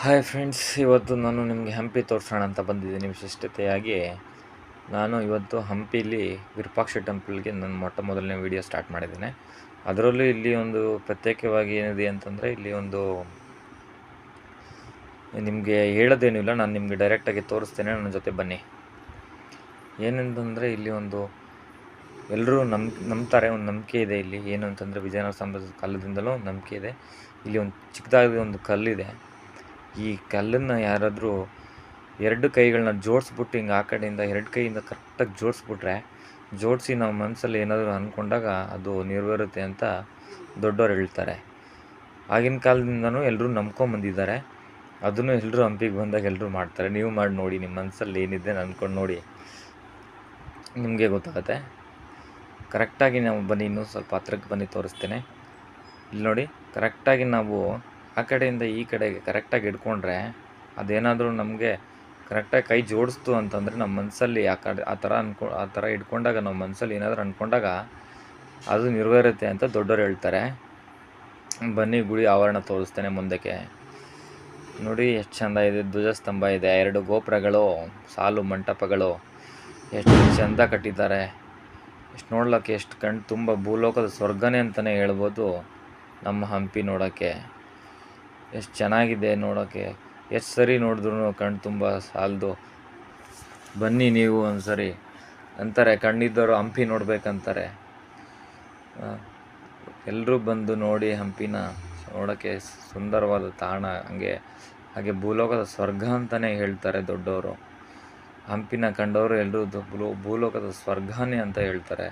Hi friends, ಇವತ್ತು ನಾನು ನಿಮಗೆ ಹಂಪಿ ತೋರಿಸೋಣ ಅಂತ ಬಂದಿದ್ದೀನಿ. ವಿಶಿಷ್ಟತೆಯಾಗಿ ನಾನು ಇವತ್ತು ಹಂಪಿಲಿ ವಿರೂಪಾಕ್ಷ ಟೆಂಪಲ್ಗೆ ನನ್ನ ಮೊದಲನೇ ವೀಡಿಯೋ ಸ್ಟಾರ್ಟ್ ಮಾಡಿದ್ದೇನೆ. ಅದರಲ್ಲೂ ಇಲ್ಲಿ ಒಂದು ಪ್ರತ್ಯೇಕವಾಗಿ ಏನಿದೆ ಅಂತಂದರೆ, ಇಲ್ಲಿ ಒಂದು ನಿಮಗೆ ಹೇಳೋದೇನೂ ಇಲ್ಲ, ನಾನು ನಿಮಗೆ ಡೈರೆಕ್ಟಾಗಿ ತೋರಿಸ್ತೇನೆ. ನನ್ನ ಜೊತೆ ಬನ್ನಿ. ಏನಂತಂದರೆ, ಇಲ್ಲಿ ಒಂದು ಎಲ್ಲರೂ ನಂಬ್ತಾರೆ, ಒಂದು ನಂಬಿಕೆ ಇದೆ ಇಲ್ಲಿ. ಏನು ಅಂತಂದರೆ, ವಿಜಯನಗರ ಸಾಮ್ರಾಜ್ಯದ ಕಾಲದಿಂದಲೂ ನಂಬಿಕೆ ಇದೆ. ಇಲ್ಲಿ ಒಂದು ಚಿಕ್ಕದಾಗಿ ಒಂದು ಕಲ್ಲಿದೆ. ಈ ಕಲ್ಲನ್ನು ಯಾರಾದರೂ ಎರಡು ಕೈಗಳನ್ನ ಜೋಡಿಸ್ಬಿಟ್ಟು ಹಿಂಗೆ ಆ ಕಡೆಯಿಂದ ಎರಡು ಕೈಯಿಂದ ಕರೆಕ್ಟಾಗಿ ಜೋಡಿಸಿ ನಾವು ಮನಸ್ಸಲ್ಲಿ ಏನಾದರೂ ಅಂದ್ಕೊಂಡಾಗ ಅದು ನೆರವೇರುತ್ತೆ ಅಂತ ದೊಡ್ಡವರು ಹೇಳ್ತಾರೆ. ಆಗಿನ ಕಾಲದಿಂದನೂ ಎಲ್ಲರೂ ನಂಬ್ಕೊಂಬಂದಿದ್ದಾರೆ. ಅದನ್ನು ಎಲ್ಲರೂ ಹಂಪಿಗೆ ಬಂದಾಗ ಎಲ್ಲರೂ ಮಾಡ್ತಾರೆ. ನೀವು ಮಾಡಿ ನೋಡಿ, ನಿಮ್ಮ ಮನಸ್ಸಲ್ಲಿ ಏನಿದೆ ಅಂದ್ಕೊಂಡು ನೋಡಿ, ನಿಮಗೆ ಗೊತ್ತಾಗುತ್ತೆ. ಕರೆಕ್ಟಾಗಿ ನಾವು ಬನ್ನಿ, ಇನ್ನೂ ಸ್ವಲ್ಪ ಹತ್ರಕ್ಕೆ ಬನ್ನಿ, ತೋರಿಸ್ತೇನೆ. ಇಲ್ಲಿ ನೋಡಿ, ಕರೆಕ್ಟಾಗಿ ನಾವು ಆ ಕಡೆಯಿಂದ ಈ ಕಡೆಗೆ ಕರೆಕ್ಟಾಗಿ ಹಿಡ್ಕೊಂಡ್ರೆ, ಅದೇನಾದರೂ ನಮಗೆ ಕರೆಕ್ಟಾಗಿ ಕೈ ಜೋಡಿಸ್ತು ಅಂತಂದರೆ ನಮ್ಮ ಮನಸ್ಸಲ್ಲಿ ಆ ಥರ ಹಿಡ್ಕೊಂಡಾಗ ನಾವು ಮನಸ್ಸಲ್ಲಿ ಏನಾದರೂ ಅಂದ್ಕೊಂಡಾಗ ಅದು ನೆರವೇರುತ್ತೆ ಅಂತ ದೊಡ್ಡವರು ಹೇಳ್ತಾರೆ. ಬನ್ನಿ, ಗುಡಿ ಆವರಣ ತೋರಿಸ್ತೇನೆ ಮುಂದಕ್ಕೆ. ನೋಡಿ ಎಷ್ಟು ಚೆಂದ ಇದೆ. ಧ್ವಜಸ್ತಂಭ ಇದೆ, 2 ಗೋಪುರಗಳು, ಸಾಲು ಮಂಟಪಗಳು, ಎಷ್ಟು ಚೆಂದ ಕಟ್ಟಿದ್ದಾರೆ. ಎಷ್ಟು ನೋಡ್ಲಿಕ್ಕೆ, ಎಷ್ಟು ಕಣ್ಣು ತುಂಬ ಭೂಲೋಕದ ಸ್ವರ್ಗನೇ ಅಂತಲೇ ಹೇಳ್ಬೋದು ನಮ್ಮ ಹಂಪಿ ನೋಡೋಕ್ಕೆ. ಎಷ್ಟು ಚೆನ್ನಾಗಿದೆ ನೋಡೋಕ್ಕೆ. ಎಷ್ಟು ಸರಿ ನೋಡಿದ್ರೂ ಕಣ್ಣು ತುಂಬ ಸಾಲದು. ಬನ್ನಿ ನೀವು ಒಂದು ಸರಿ. ಅಂತಾರೆ, ಕಣ್ಣಿದ್ದವರು ಹಂಪಿ ನೋಡ್ಬೇಕಂತಾರೆ. ಎಲ್ಲರೂ ಬಂದು ನೋಡಿ ಹಂಪಿನ. ನೋಡೋಕ್ಕೆ ಸುಂದರವಾದ ತಾಣ, ಹಾಗೆ ಭೂಲೋಕದ ಸ್ವರ್ಗ ಅಂತಲೇ ಹೇಳ್ತಾರೆ ದೊಡ್ಡವರು. ಹಂಪಿನ ಕಂಡವರು ಎಲ್ಲರೂ ಭೂಲೋಕದ ಸ್ವರ್ಗನೇ ಅಂತ ಹೇಳ್ತಾರೆ.